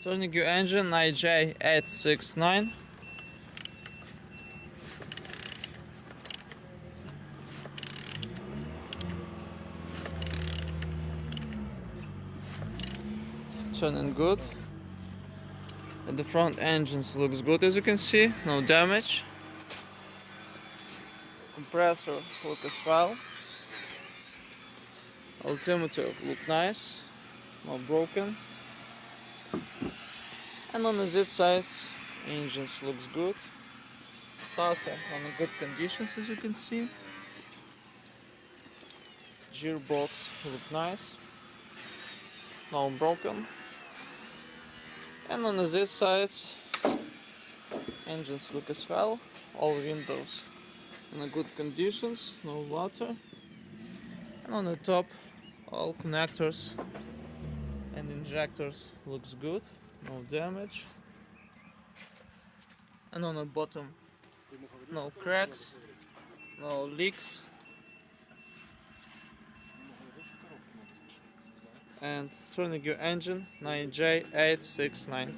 Turning your engine HXDA. Turning good. And the front engines looks good, as you can see, no damage. Compressor look as well. Altimeter look nice, not broken. And on this side, engines looks good. Starter on a good conditions, as you can see. Gearbox look nice, no broken. And on this side, engines look as well. All windows in a good conditions, no water. And on the top, all connectors and injectors looks good, no damage. And on the bottom, no cracks, no leaks. And turning your engine 9J869.